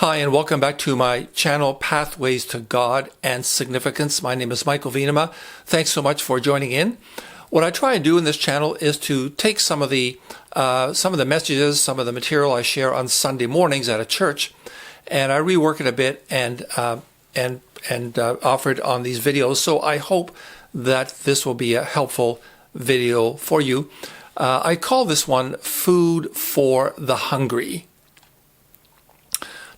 Hi, and welcome back to my channel, Pathways to God and Significance. My name is Michael Venema. Thanks so much for joining in. What I try and do in this channel is to take some of the messages, some of the material I share on Sunday mornings at a church, and I rework it a bit and offer it on these videos. So I hope that this will be a helpful video for you. I call this one Food for the Hungry.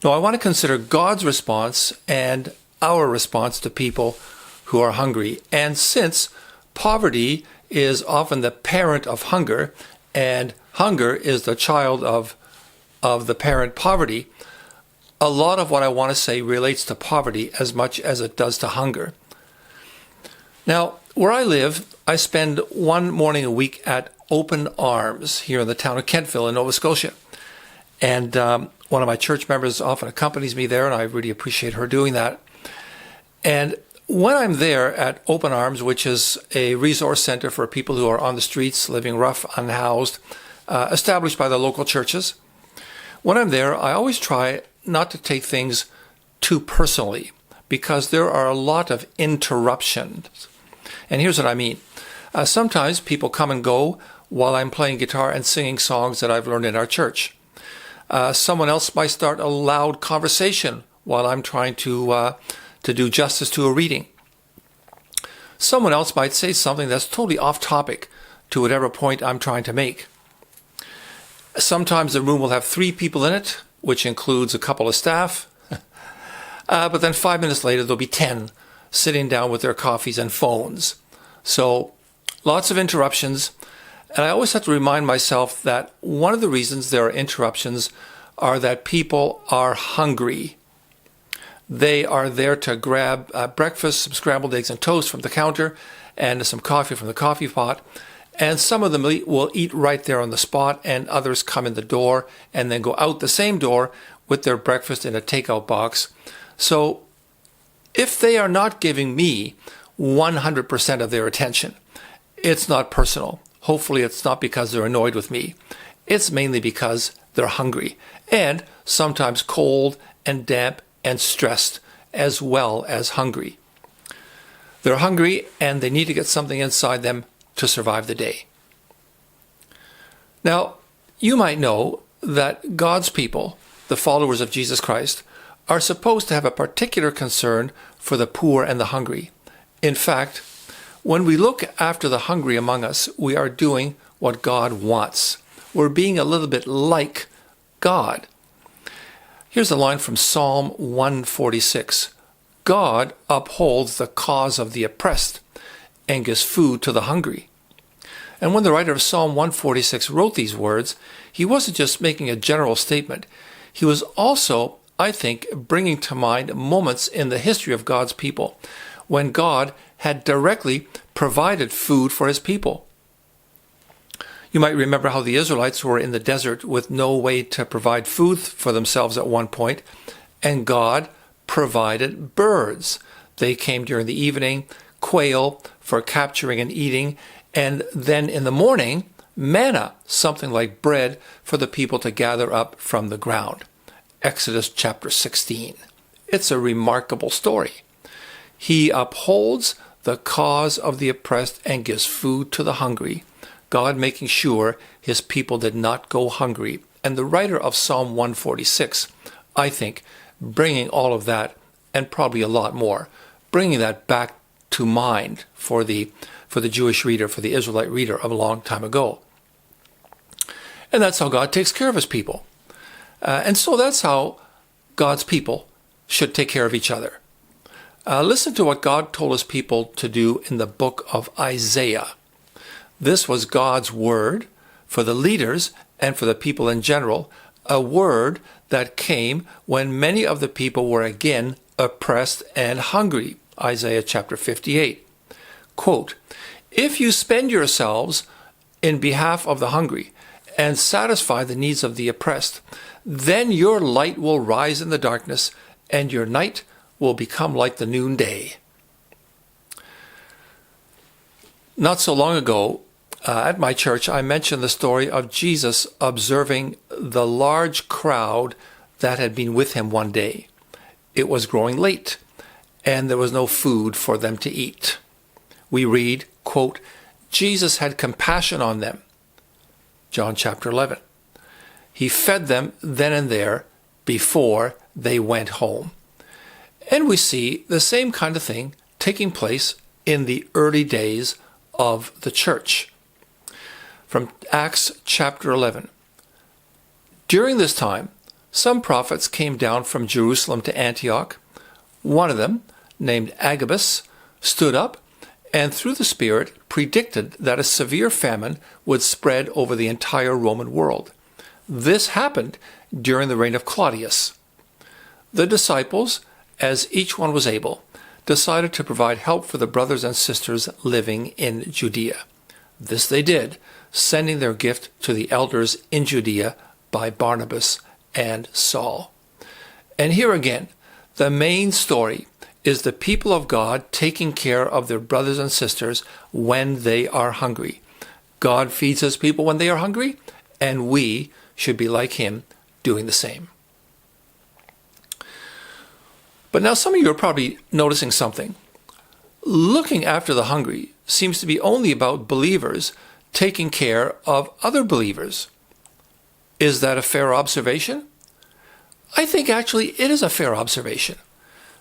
Now, I want to consider God's response and our response to people who are hungry. And since poverty is often the parent of hunger, and hunger is the child of the parent poverty, a lot of what I want to say relates to poverty as much as it does to hunger. Now, where I live, I spend one morning a week at Open Arms here in the town of Kentville in Nova Scotia. And one of my church members often accompanies me there, and I really appreciate her doing that. And when I'm there at Open Arms, which is a resource center for people who are on the streets, living rough, unhoused, established by the local churches, when I'm there, I always try not to take things too personally, because there are a lot of interruptions. And here's what I mean. Sometimes people come and go while I'm playing guitar and singing songs that I've learned in our church. Someone else might start a loud conversation while I'm trying to do justice to a reading. Someone else might say something that's totally off topic to whatever point I'm trying to make. Sometimes the room will have 3 people in it, which includes a couple of staff. But then 5 minutes later, there'll be 10 sitting down with their coffees and phones. So lots of interruptions. And I always have to remind myself that one of the reasons there are interruptions are that people are hungry. They are there to grab breakfast, some scrambled eggs and toast from the counter, and some coffee from the coffee pot. And some of them will eat right there on the spot, and others come in the door and then go out the same door with their breakfast in a takeout box. So if they are not giving me 100% of their attention, it's not personal. Hopefully it's not because they're annoyed with me. It's mainly because they're hungry, and sometimes cold and damp and stressed, as well as hungry. They're hungry and they need to get something inside them to survive the day. Now, you might know that God's people, the followers of Jesus Christ, are supposed to have a particular concern for the poor and the hungry. In fact, when we look after the hungry among us, we are doing what God wants. We're being a little bit like God. Here's a line from Psalm 146. God upholds the cause of the oppressed and gives food to the hungry. And when the writer of Psalm 146 wrote these words, he wasn't just making a general statement. He was also, I think, bringing to mind moments in the history of God's people when God had directly provided food for his people. You might remember how the Israelites were in the desert with no way to provide food for themselves at one point, and God provided birds. They came during the evening, quail for capturing and eating, and then in the morning, manna, something like bread for the people to gather up from the ground. Exodus chapter 16. It's a remarkable story. He upholds the cause of the oppressed and gives food to the hungry, God making sure his people did not go hungry. And the writer of Psalm 146, I think, bringing all of that, and probably a lot more, bringing that back to mind for the Jewish reader, for the Israelite reader of a long time ago. And that's how God takes care of his people. And so that's how God's people should take care of each other. Listen to what God told his people to do in the book of Isaiah. This was God's word for the leaders and for the people in general, a word that came when many of the people were again oppressed and hungry. Isaiah chapter 58. Quote, "If you spend yourselves in behalf of the hungry and satisfy the needs of the oppressed, then your light will rise in the darkness and your night will become like the noonday." Not so long ago, at my church, I mentioned the story of Jesus observing the large crowd that had been with him one day. It was growing late, and there was no food for them to eat. We read, quote, Jesus had compassion on them. John chapter 11. He fed them then and there before they went home. And we see the same kind of thing taking place in the early days of the church. From Acts chapter 11. During this time, some prophets came down from Jerusalem to Antioch. One of them, named Agabus, stood up and through the Spirit predicted that a severe famine would spread over the entire Roman world. This happened during the reign of Claudius. The disciples, as each one was able, decided to provide help for the brothers and sisters living in Judea. This they did, sending their gift to the elders in Judea by Barnabas and Saul. And here again, the main story is the people of God taking care of their brothers and sisters when they are hungry. God feeds his people when they are hungry, and we should be like him, doing the same. But now some of you are probably noticing something. Looking after the hungry seems to be only about believers taking care of other believers. Is that a fair observation? I think actually it is a fair observation.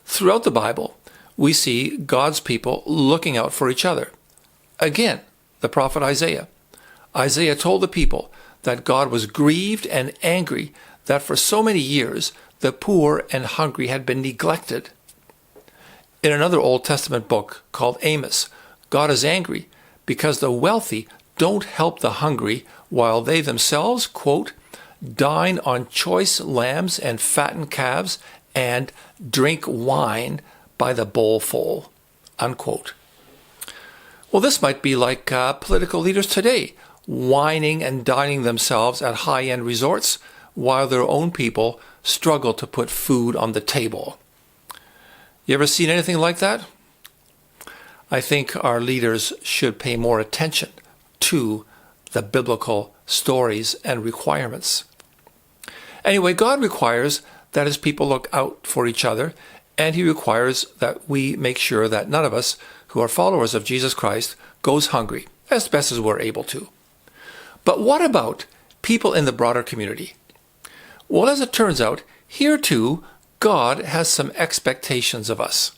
Throughout the Bible, we see God's people looking out for each other. Again, the prophet Isaiah. Isaiah told the people that God was grieved and angry that for so many years the poor and hungry had been neglected. In another Old Testament book called Amos, God is angry because the wealthy don't help the hungry while they themselves, quote, dine on choice lambs and fattened calves and drink wine by the bowlful, unquote. Well, this might be like political leaders today, whining and dining themselves at high-end resorts while their own people struggle to put food on the table. You ever seen anything like that? I think our leaders should pay more attention to the biblical stories and requirements. Anyway, God requires that his people look out for each other, and he requires that we make sure that none of us who are followers of Jesus Christ goes hungry, as best as we're able to. But what about people in the broader community? Well, as it turns out, here too, God has some expectations of us.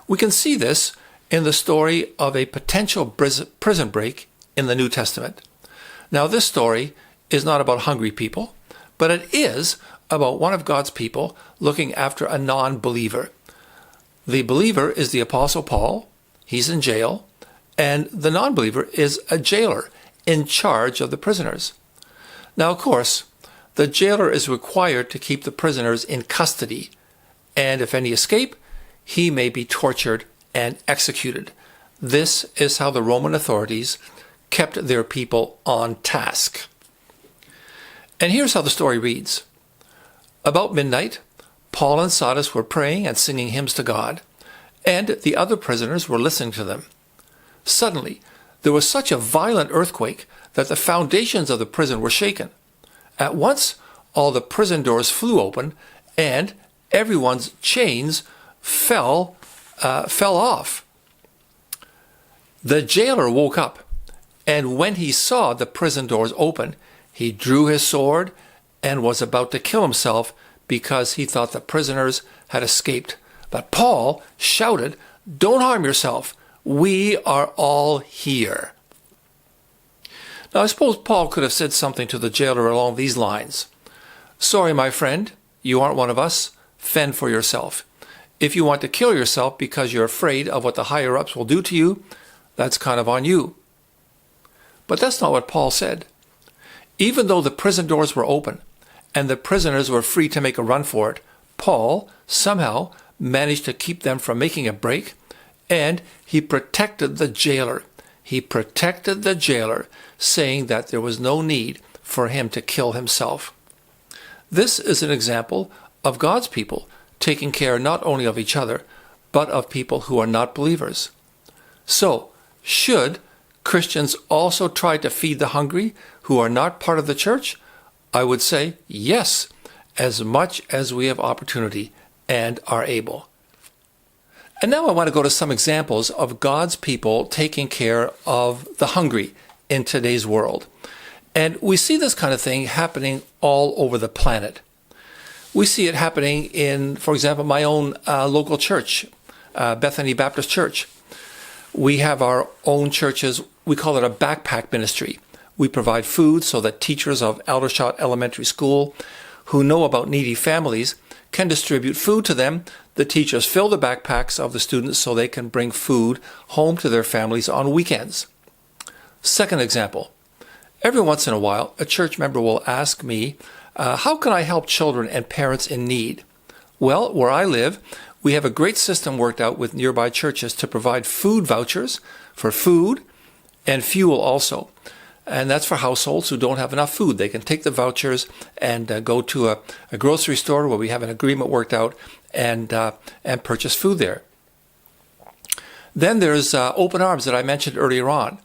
We can see this in the story of a potential prison break in the New Testament. Now, this story is not about hungry people, but it is about one of God's people looking after a non-believer. The believer is the Apostle Paul. He's in jail. And the non-believer is a jailer in charge of the prisoners. Now, of course, the jailer is required to keep the prisoners in custody. And if any escape, he may be tortured and executed. This is how the Roman authorities kept their people on task. And here's how the story reads. About midnight, Paul and Silas were praying and singing hymns to God, and the other prisoners were listening to them. Suddenly, there was such a violent earthquake that the foundations of the prison were shaken. At once, all the prison doors flew open, and everyone's chains fell off. The jailer woke up, and when he saw the prison doors open, he drew his sword and was about to kill himself because he thought the prisoners had escaped. But Paul shouted, "Don't harm yourself. We are all here." Now, I suppose Paul could have said something to the jailer along these lines. "Sorry, my friend, you aren't one of us. Fend for yourself. If you want to kill yourself because you're afraid of what the higher-ups will do to you, that's kind of on you." But that's not what Paul said. Even though the prison doors were open and the prisoners were free to make a run for it, Paul somehow managed to keep them from making a break, and he protected the jailer. He protected the jailer, saying that there was no need for him to kill himself. This is an example of God's people taking care not only of each other, but of people who are not believers. So, should Christians also try to feed the hungry who are not part of the church? I would say yes, as much as we have opportunity and are able. And now I want to go to some examples of God's people taking care of the hungry in today's world. And we see this kind of thing happening all over the planet. We see it happening in, for example, my own local church, Bethany Baptist Church. We have our own churches. We call it a backpack ministry. We provide food so that teachers of Aldershot Elementary School who know about needy families can distribute food to them. The teachers fill the backpacks of the students so they can bring food home to their families on weekends. Second example, every once in a while, a church member will ask me, how can I help children and parents in need? Well, where I live, we have a great system worked out with nearby churches to provide food vouchers for food and fuel also. And that's for households who don't have enough food. They can take the vouchers and go to a grocery store where we have an agreement worked out and purchase food there. Then there's Open Arms that I mentioned earlier on.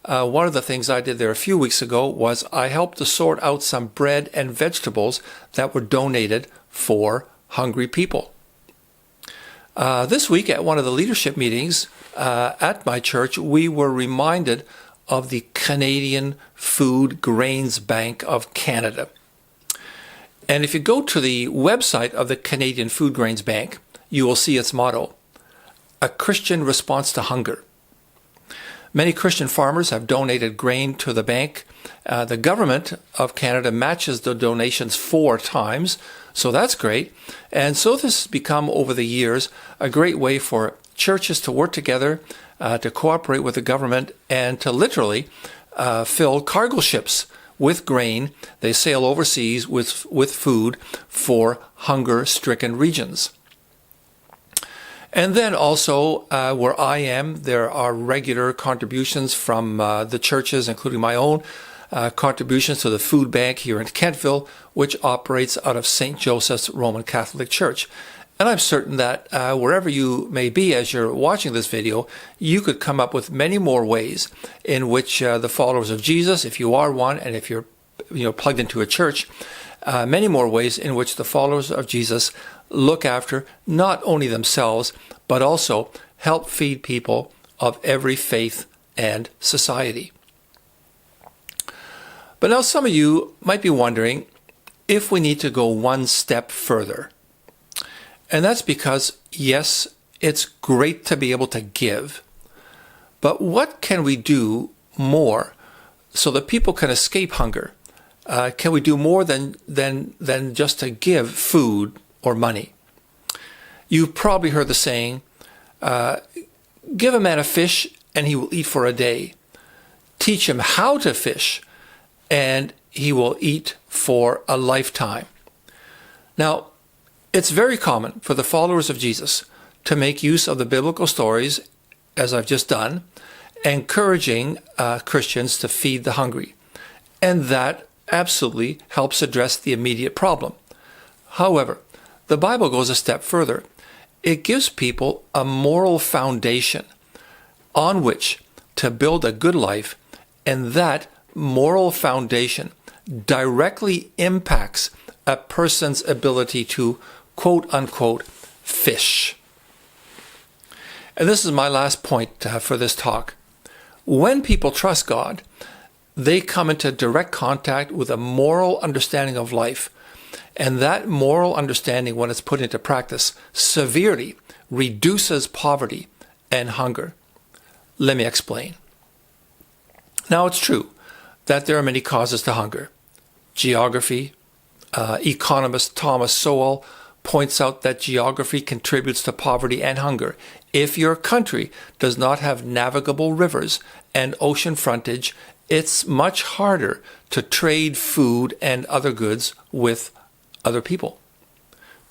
One of the things I did there a few weeks ago was I helped to sort out some bread and vegetables that were donated for hungry people. This week at one of the leadership meetings at my church, we were reminded of the Canadian Food Grains Bank of Canada. And if you go to the website of the Canadian Food Grains Bank, you will see its motto, a Christian response to hunger. Many Christian farmers have donated grain to the bank. The government of Canada matches the donations 4 times, so that's great. And so this has become, over the years, a great way for churches to work together, to cooperate with the government, and to literally fill cargo ships with grain. They sail overseas with food for hunger-stricken regions. And then also, where I am, there are regular contributions from the churches, including my own, contributions to the food bank here in Kentville, which operates out of St. Joseph's Roman Catholic Church. And I'm certain that wherever you may be as you're watching this video, you could come up with many more ways in which the followers of Jesus, if you are one, and if you're plugged into a church, many more ways in which the followers of Jesus look after not only themselves, but also help feed people of every faith and society. But now some of you might be wondering if we need to go one step further. And that's because, yes, it's great to be able to give, but what can we do more so that people can escape hunger? Can we do more than just to give food or money? You've probably heard the saying, give a man a fish and he will eat for a day. Teach him how to fish and he will eat for a lifetime. Now, it's very common for the followers of Jesus to make use of the biblical stories, as I've just done, encouraging Christians to feed the hungry. And that absolutely helps address the immediate problem. However, the Bible goes a step further. It gives people a moral foundation on which to build a good life, and that moral foundation directly impacts a person's ability to quote-unquote fish. And this is my last point for this talk. When people trust God, they come into direct contact with a moral understanding of life. And that moral understanding, when it's put into practice, severely reduces poverty and hunger. Let me explain. Now, it's true that there are many causes to hunger. Geography. Economist Thomas Sowell points out that geography contributes to poverty and hunger. If your country does not have navigable rivers and ocean frontage, it's much harder to trade food and other goods with other people.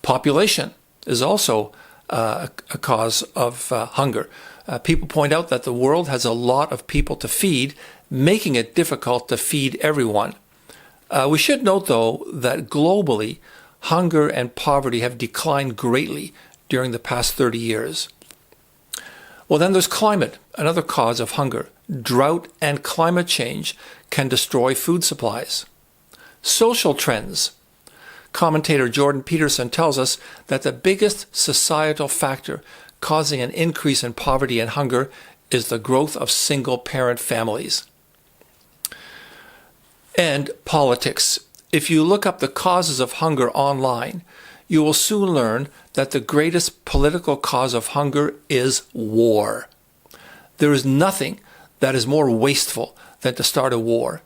Population is also a cause of hunger. People point out that the world has a lot of people to feed, making it difficult to feed everyone. We should note, though, that globally, hunger and poverty have declined greatly during the past 30 years. Well, then there's climate, another cause of hunger. Drought and climate change can destroy food supplies. Social trends. Commentator Jordan Peterson tells us that the biggest societal factor causing an increase in poverty and hunger is the growth of single-parent families. And politics. If you look up the causes of hunger online, you will soon learn that the greatest political cause of hunger is war. There is nothing that is more wasteful than to start a war.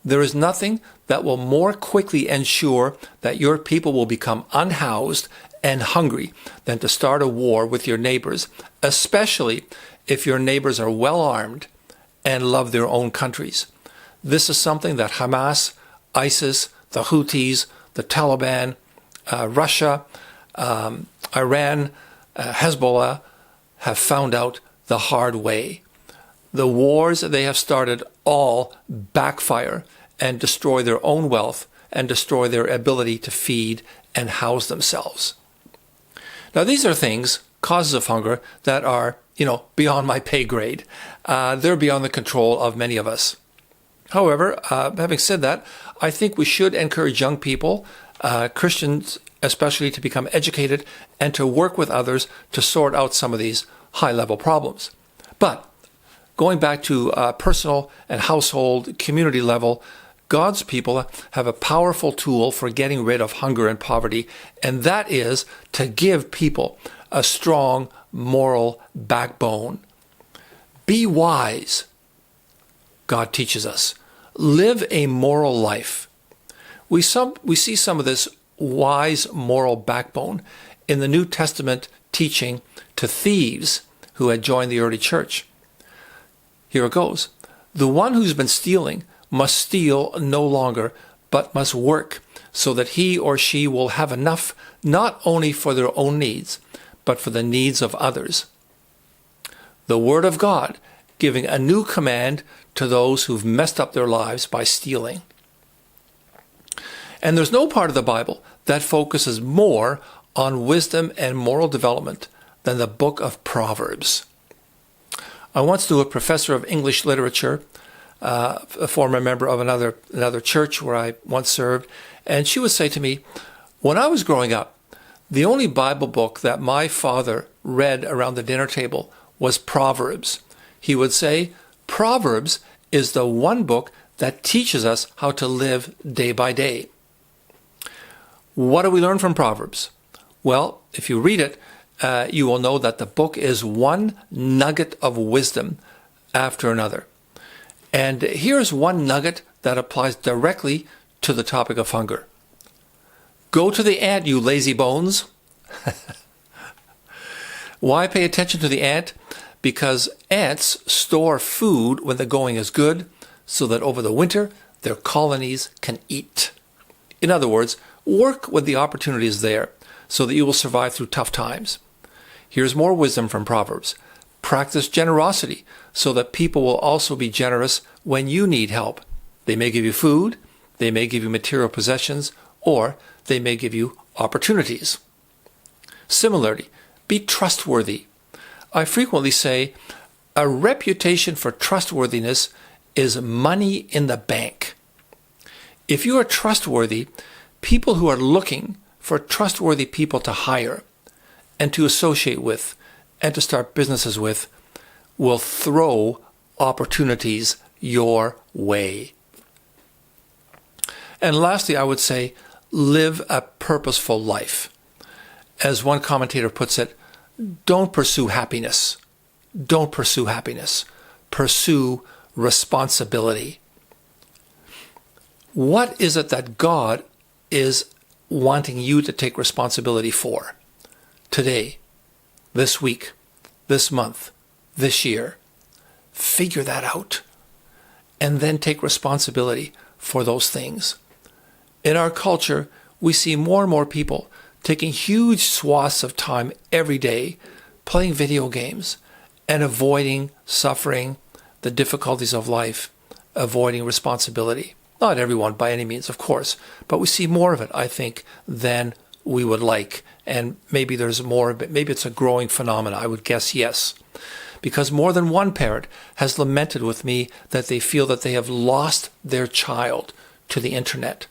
There is nothing that will more quickly ensure that your people will become unhoused and hungry than to start a war with your neighbors, especially if your neighbors are well armed and love their own countries. This is something that Hamas, ISIS, the Houthis, the Taliban, Russia, Iran, Hezbollah have found out the hard way. The wars they have started all backfire and destroy their own wealth and destroy their ability to feed and house themselves. Now, these are things, causes of hunger, that are, beyond my pay grade. They're beyond the control of many of us. However, having said that, I think we should encourage young people, Christians especially, to become educated and to work with others to sort out some of these high-level problems. But going back to personal and household, community level, God's people have a powerful tool for getting rid of hunger and poverty, and that is to give people a strong moral backbone. Be wise, God teaches us. Live a moral life. We see some of this wise moral backbone in the New Testament teaching to thieves who had joined the early church. Here it goes. The one who's been stealing must steal no longer, but must work so that he or she will have enough not only for their own needs, but for the needs of others. The Word of God giving a new command to those who've messed up their lives by stealing. And there's no part of the Bible that focuses more on wisdom and moral development than the book of Proverbs. I once knew a professor of English literature, a former member of another church where I once served, and she would say to me, when I was growing up, the only Bible book that my father read around the dinner table was Proverbs. He would say, Proverbs is the one book that teaches us how to live day by day. What do we learn from Proverbs? Well, if you read it, you will know that the book is one nugget of wisdom after another. And here's one nugget that applies directly to the topic of hunger. Go to the ant, you lazy bones. Why pay attention to the ant? Because ants store food when the going is good, so that over the winter their colonies can eat. In other words, work when the opportunity is there, so that you will survive through tough times. Here's more wisdom from Proverbs. Practice generosity, so that people will also be generous when you need help. They may give you food, they may give you material possessions, or they may give you opportunities. Similarly, be trustworthy. I frequently say, a reputation for trustworthiness is money in the bank. If you are trustworthy, people who are looking for trustworthy people to hire and to associate with and to start businesses with will throw opportunities your way. And lastly, I would say, live a purposeful life. As one commentator puts it, don't pursue happiness. Don't pursue happiness. Pursue responsibility. What is it that God is wanting you to take responsibility for today, this week, this month, this year? Figure that out and then take responsibility for those things. In our culture, we see more and more people taking huge swaths of time every day playing video games and avoiding suffering, the difficulties of life, avoiding responsibility. Not everyone by any means, of course, but we see more of it, I think, than we would like. And maybe there's more, but maybe it's a growing phenomenon. I would guess yes. Because more than one parent has lamented with me that they feel that they have lost their child to the internet.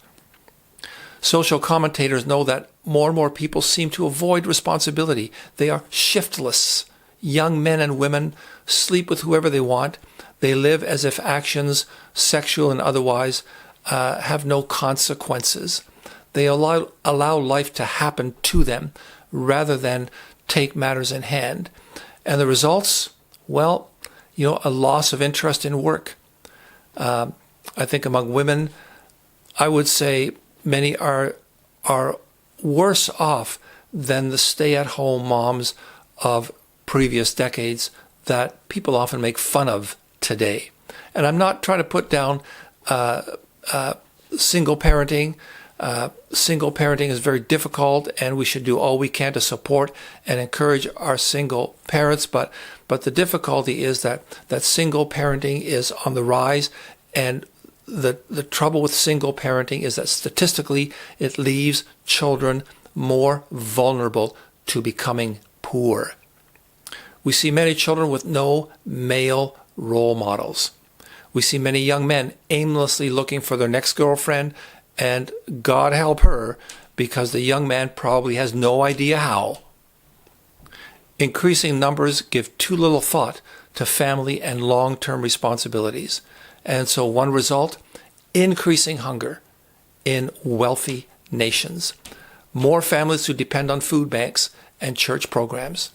Social commentators know that more and more people seem to avoid responsibility. They are shiftless. Young men and women sleep with whoever they want. They live as if actions, sexual and otherwise, have no consequences. They allow life to happen to them rather than take matters in hand. And the results, well, a loss of interest in work. I think among women, I would say many are worse off than the stay-at-home moms of previous decades that people often make fun of today. And I'm not trying to put down single parenting. Single parenting is very difficult, and we should do all we can to support and encourage our single parents. But the difficulty is that single parenting is on the rise, and the trouble with single parenting is that statistically it leaves children more vulnerable to becoming poor. We see many children with no male role models. We see many young men aimlessly looking for their next girlfriend, and God help her, because the young man probably has no idea how. Increasing numbers give too little thought to family and long-term responsibilities. And so one result, increasing hunger in wealthy nations. More families who depend on food banks and church programs.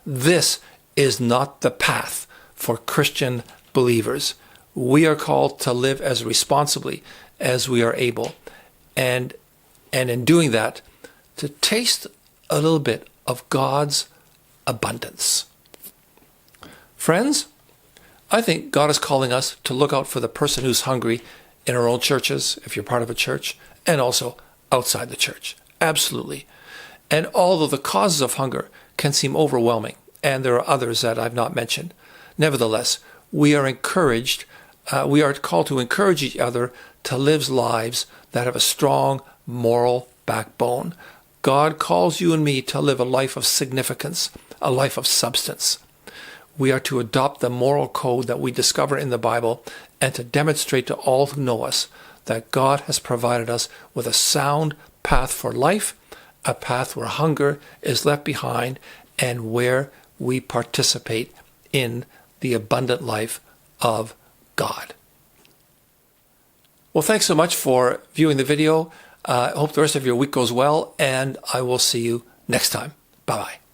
This is not the path for Christian believers. We are called to live as responsibly as we are able. And in doing that, to taste a little bit of God's abundance. Friends, I think God is calling us to look out for the person who's hungry in our own churches, if you're part of a church, and also outside the church. Absolutely. And although the causes of hunger can seem overwhelming, and there are others that I've not mentioned, nevertheless, we are called to encourage each other to live lives that have a strong moral backbone. God calls you and me to live a life of significance, a life of substance. We are to adopt the moral code that we discover in the Bible and to demonstrate to all who know us that God has provided us with a sound path for life, a path where hunger is left behind, and where we participate in the abundant life of God. Well, thanks so much for viewing the video. I hope the rest of your week goes well, and I will see you next time. Bye-bye.